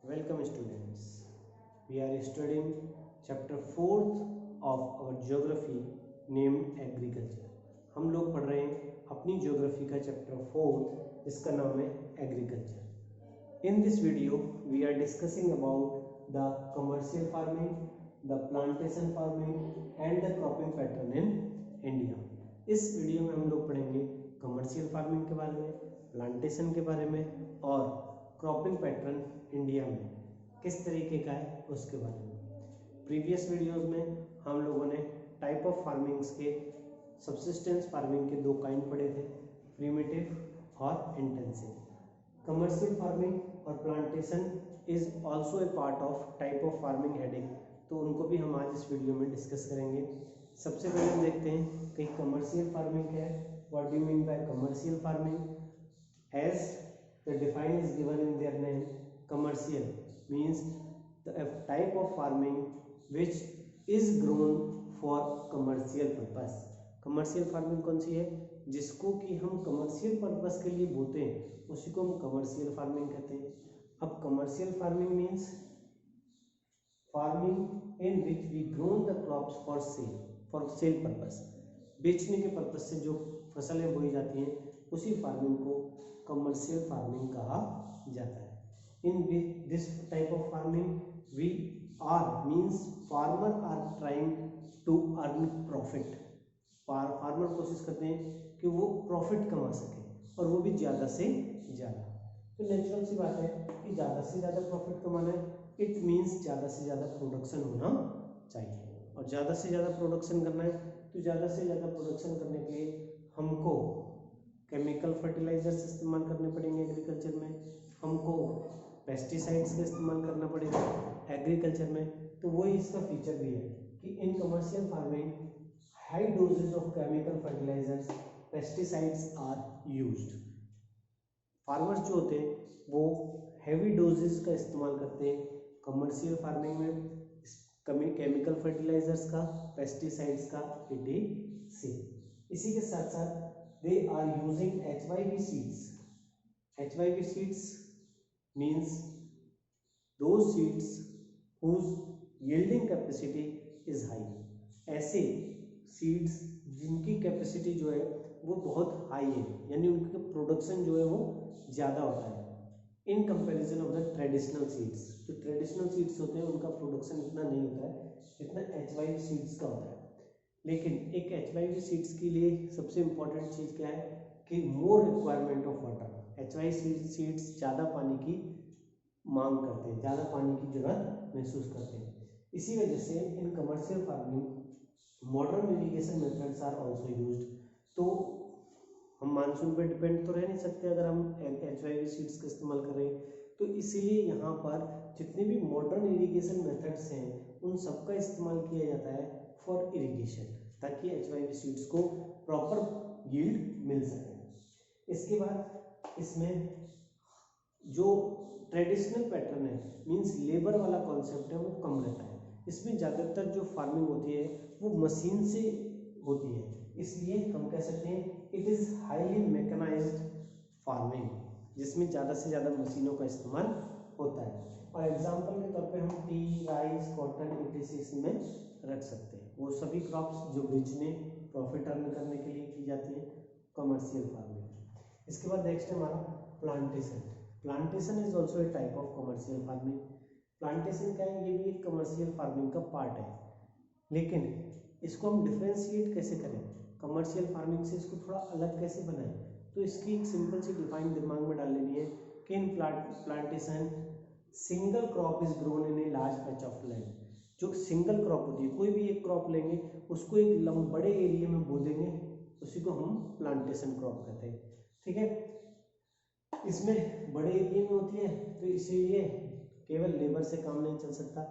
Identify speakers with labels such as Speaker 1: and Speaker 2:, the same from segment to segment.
Speaker 1: Welcome students. We are studying chapter 4th of our geography named agriculture. हम लोग पढ़ रहे हैं अपनी geography का chapter 4th जिसका नाम है agriculture. In this video we are discussing about the commercial farming, the plantation farming and the cropping pattern in India. इस वीडियो में हम लोग पढ़ेंगे कमर्शियल फार्मिंग के बारे में, प्लांटेशन के बारे में और क्रॉपिंग पैटर्न इंडिया में किस तरीके का है उसके बारे में। प्रीवियस वीडियोस में हम लोगों ने टाइप ऑफ फार्मिंग्स के सब्सिस्टेंस फार्मिंग के दो काइंड पढ़े थे, प्रिमिटिव और इंटेंसिव। कमर्शियल फार्मिंग और plantation is also a part of type of farming heading, तो उनको भी हम आज इस वीडियो में डिस्कस करेंगे। सबसे पहले हम देखते हैं कि कमर्शियल फार्मिंग क्या है। What do you mean by commercial farming? As the define is given in their name, commercial means the type of farming which is grown for commercial purpose. commercial farming कौन सी है? जिसको कि हम commercial purpose के लिए बोते हैं उसी को हम commercial farming कहते हैं। अब commercial farming means farming in which we grown the crops for sale purpose। बेचने के पर्पज से जो फसलें बोई जाती हैं उसी फार्मिंग को कमर्शियल फार्मिंग कहा जाता है। In this type of farming we are means farmer are trying to earn profit. Farmer कोशिश करते हैं कि वो प्रॉफिट कमा सके और वो भी ज़्यादा से ज़्यादा। तो नेचुरल सी बात है कि ज़्यादा से ज़्यादा प्रॉफिट कमाना है, इट मीन्स ज़्यादा से ज़्यादा प्रोडक्शन होना चाहिए। और ज़्यादा से ज़्यादा प्रोडक्शन करना है तो ज़्यादा से ज़्यादा प्रोडक्शन करने के लिए हमको केमिकल फर्टिलाइजर्स इस्तेमाल करने पड़ेंगे एग्रीकल्चर में, हमको पेस्टिसाइड्स का इस्तेमाल करना पड़ेगा एग्रीकल्चर में। तो वही इसका फीचर भी है कि in commercial farming high doses of chemical fertilizers pesticides are used. Farmers जो होते हैं वो हैवी डोजेज का इस्तेमाल करते हैं कमर्शियल फार्मिंग में, केमिकल फर्टिलाइजर्स का, पेस्टिसाइड्स का, etc. इसी के साथ साथ they are using HYV seeds. HYV seeds means those seeds whose yielding capacity is high. ऐसे seeds जिनकी कैपेसिटी जो है वो बहुत हाई है, यानी उनका प्रोडक्शन जो है वो ज़्यादा होता है in comparison of the traditional seeds. जो ट्रेडिशनल सीड्स होते हैं उनका प्रोडक्शन इतना नहीं होता है जितना HYV सीड्स का होता है। लेकिन एक HYV सीड्स के लिए सबसे इम्पोर्टेंट चीज़ क्या है कि more requirement of water. HYV seeds ज़्यादा पानी की मांग करते हैं, ज़्यादा पानी की जरूरत महसूस करते हैं। इसी वजह से in commercial farming modern irrigation methods are also used. तो हम मानसून पे डिपेंड तो रह नहीं सकते अगर हम HYV सीड्स का इस्तेमाल कर रहे हैं, तो इसीलिए यहाँ पर जितने भी मॉडर्न इरिगेशन मेथड्स हैं उन सबका इस्तेमाल किया जाता है फॉर इरिगेशन, ताकि HYV सीड्स को प्रॉपर यील्ड मिल सके। इसके बाद इसमें जो ट्रेडिशनल पैटर्न है मींस लेबर वाला कॉन्सेप्ट है वो कम रहता है। इसमें ज़्यादातर जो फार्मिंग होती है वो मशीन से होती है, इसलिए हम कह सकते हैं it is highly mechanized farming, जिसमें ज़्यादा से ज़्यादा मशीनों का इस्तेमाल होता है। और एग्जांपल के तौर पे हम टी, राइस, कॉटन etc. इसमें रख सकते हैं। वो सभी क्रॉप्स जो बेचने प्रॉफिट अर्न करने के लिए की जाती है कमर्शियल फार्मिंग। इसके बाद नेक्स्ट है हमारा plantation. Plantation is also A type of commercial farming. Plantation क्या है? ये भी एक कमर्शियल फार्मिंग का पार्ट है, लेकिन इसको हम डिफ्रेंशिएट कैसे करें कमर्शियल फार्मिंग से, इसको थोड़ा अलग कैसे बनाएं? तो इसकी एक सिंपल सी डिफाइन दिमाग में डाल लेनी है कि इन plantation single crop is grown in a large patch of land. जो सिंगल क्रॉप होती है, कोई भी एक क्रॉप लेंगे उसको एक बड़े एरिया में बो देंगे, उसी को हम प्लांटेशन क्रॉप कहते हैं। ठीक है, इसमें बड़े एरिया में होती है तो इसीलिए केवल लेबर से काम नहीं चल सकता,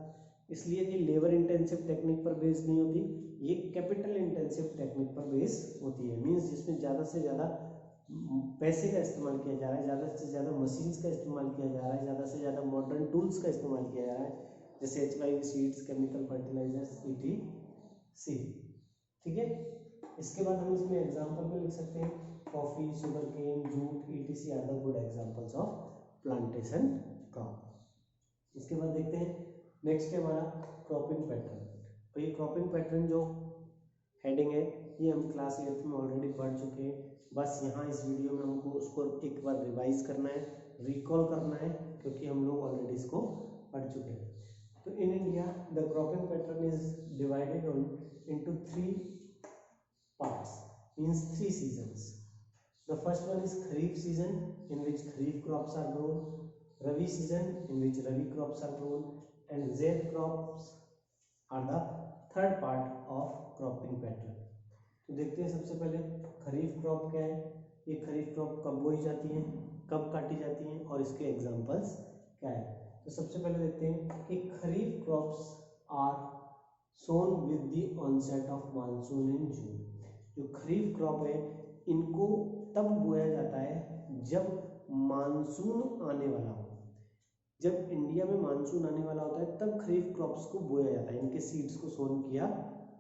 Speaker 1: इसलिए ये लेबर इंटेंसिव टेक्निक पर बेस्ड नहीं होती, ये कैपिटल इंटेंसिव टेक्निक पर बेस होती है। मींस जिसमें ज़्यादा से ज़्यादा पैसे का इस्तेमाल किया जा रहा है, ज़्यादा से ज़्यादा मशीन्स का इस्तेमाल किया जा रहा है, ज़्यादा से ज़्यादा मॉडर्न टूल्स का इस्तेमाल किया जा रहा है, जैसे HYV seeds, chemical fertilizers etc. ठीक है, इसके बाद हम इसमें एग्जाम्पल पे लिख सकते हैं coffee, sugar cane, jute etc. Are the good examples of plantation crop. इसके बाद देखते हैं नेक्स्ट है हमारा क्रॉपिंग पैटर्न। तो ये क्रॉपिंग पैटर्न जो हेडिंग है ये हम क्लास 8 में ऑलरेडी पढ़ चुके हैं, बस यहाँ इस वीडियो में हमको उसको एक बार रिवाइज करना है, रिकॉल करना है, क्योंकि हम लोग ऑलरेडी इसको पढ़ चुके हैं। तो in India the cropping pattern is divided into 3 parts, means 3 seasons. The first one is Kharif season, in which Kharif crops are grown, Rabi season, in which Rabi crops are grown, and Zaid crops are the third part of cropping pattern. तो देखते हैं सबसे पहले खरीफ crop क्या है। ये खरीफ crop कब बोई जाती है, कब काटी जाती हैं, और इसके एग्जांपल्स क्या है। तो सबसे पहले देखते हैं कि kharif crops are sown with the onset of monsoon in June. जो खरीफ क्रॉप है इनको तब बोया जाता है जब मानसून आने वाला हो। जब इंडिया में मानसून आने वाला होता है तब खरीफ क्रॉप्स को बोया जाता है, इनके सीड्स को सोन किया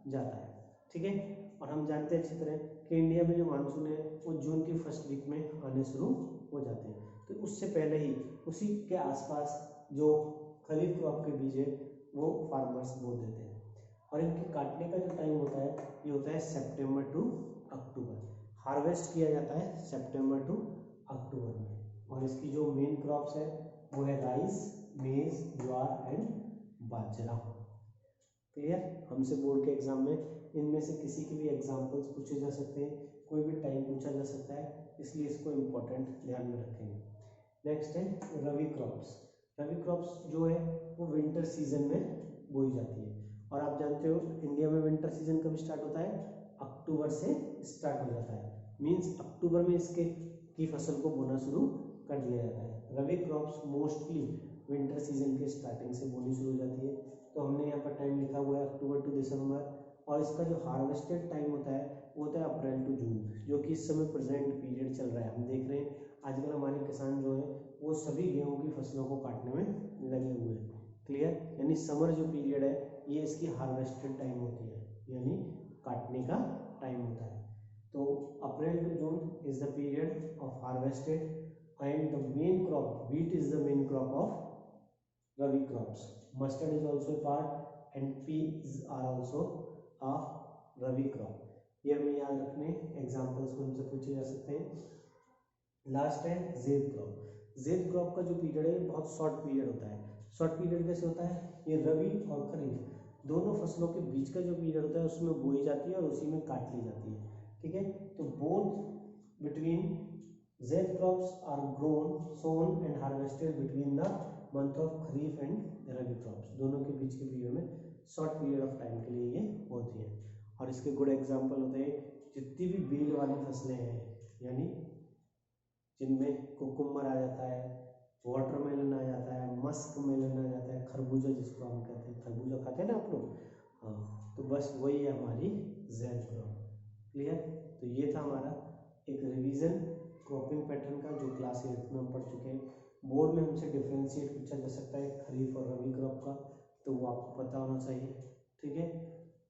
Speaker 1: जाता है, ठीक है। और हम जानते हैं अच्छी तरह कि इंडिया में जो मानसून है वो जून की फर्स्ट वीक में आने शुरू हो जाते हैं। तो उससे पहले ही उसी के आसपास जो खरीफ क्रॉप के बीज है वो फार्मर्स बो देते हैं। और इनके काटने का जो टाइम होता है ये होता है सितंबर टू अक्टूबर। हार्वेस्ट किया जाता है सितंबर टू अक्टूबर में। और इसकी जो मेन क्रॉप्स है वो है राइस, मेज, ज्वार एंड बाजरा। क्लियर। हमसे बोर्ड के एग्जाम में इनमें से किसी के भी एग्जाम्पल्स पूछे जा सकते हैं, कोई भी टाइम पूछा जा सकता है, इसलिए इसको इम्पोर्टेंट ध्यान में रखेंगे। नेक्स्ट है रबी क्रॉप्स। रबी क्रॉप्स जो है वो विंटर सीजन में बोई जाती है। और आप जानते हो इंडिया में विंटर सीजन कब स्टार्ट होता है, अक्टूबर से स्टार्ट हो जाता है। मींस अक्टूबर में इसके की फसल को बोना शुरू कर दिया जाता है। रबी क्रॉप्स मोस्टली विंटर सीजन के स्टार्टिंग से बोनी शुरू हो जाती है। तो हमने यहाँ पर टाइम लिखा हुआ है अक्टूबर टू दिसंबर। और इसका जो हार्वेस्टेड टाइम होता है वो होता है अप्रैल टू जून, जो कि इस समय प्रेजेंट पीरियड चल रहा है। हम देख रहे हैं आजकल हमारे किसान जो है वो सभी गेहूं की फसलों को काटने में लगे हुए हैं। क्लियर। यानी समर जो पीरियड है ये इसकी हार्वेस्टेड टाइम होती है, यानी काटने का टाइम होता है। तो April to June is the period of harvested and the main crop wheat is the main crop of rabi crops. Mustard is also a part and peas are also a rabi crop. ये हमें याद रखने, examples में हमसे पूछे जा सकते हैं। लास्ट है ज़ेद क्रॉप। ज़ेद क्रॉप का जो पीरियड है ये बहुत शॉर्ट पीरियड होता है। शॉर्ट पीरियड कैसे होता है, ये रबी और खरीफ दोनों फसलों के बीच का जो पीरियड होता है उसमें बोई जाती है और उसी में काट ली जाती है, ठीक है। तो both between zaid crops are grown, sown and harvested between the month of kharif and rabi crops. दोनों के बीच के पीरियड में शॉर्ट पीरियड ऑफ टाइम के लिए ये होती है। और इसके गुड एग्जाम्पल होते हैं जितनी भी बेल वाली फसलें हैं, यानी जिनमें कुकुम्बर आ जाता है, वाटरमेलन आ जाता है, मस्क मेलन आ जाता है, खरबूजा जिसको हम कहते हैं, खरबूजा खाते हैं ना आप लोग, हाँ, तो बस वही है हमारी ज़ेड क्रॉप। क्लियर। तो ये था हमारा एक रिवीजन क्रॉपिंग पैटर्न का जो क्लास 8 में हम पढ़ चुके हैं। बोर्ड में हमसे डिफ्रेंशिएट पूछा जा सकता है खरीफ और रबी क्रॉप का, तो वो आपको पता होना चाहिए, ठीक है।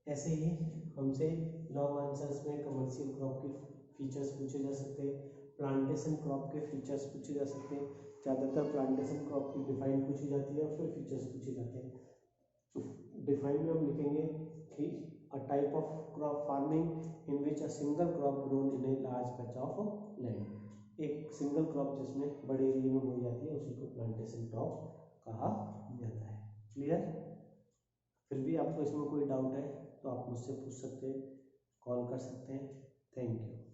Speaker 1: ऐसे ही हमसे लॉन्ग आंसर्स में कमर्शियल क्रॉप के फीचर्स पूछे जा सकते हैं, प्लांटेशन क्रॉप के फीचर्स पूछे जा सकते हैं। ज़्यादातर प्लांटेशन क्रॉप की डिफाइन पूछी जाती है और फिर फीचर्स पूछे जाते हैं। डिफाइन में हम लिखेंगे कि a type of crop farming in which a single crop grown in a large patch of land. एक सिंगल क्रॉप जिसमें बड़े एरिया में बोई जाती है उसी को प्लांटेशन क्रॉप कहा जाता है। क्लियर। फिर भी आपको इसमें कोई डाउट है तो आप मुझसे पूछ सकते हैं, कॉल कर सकते हैं। Thank you.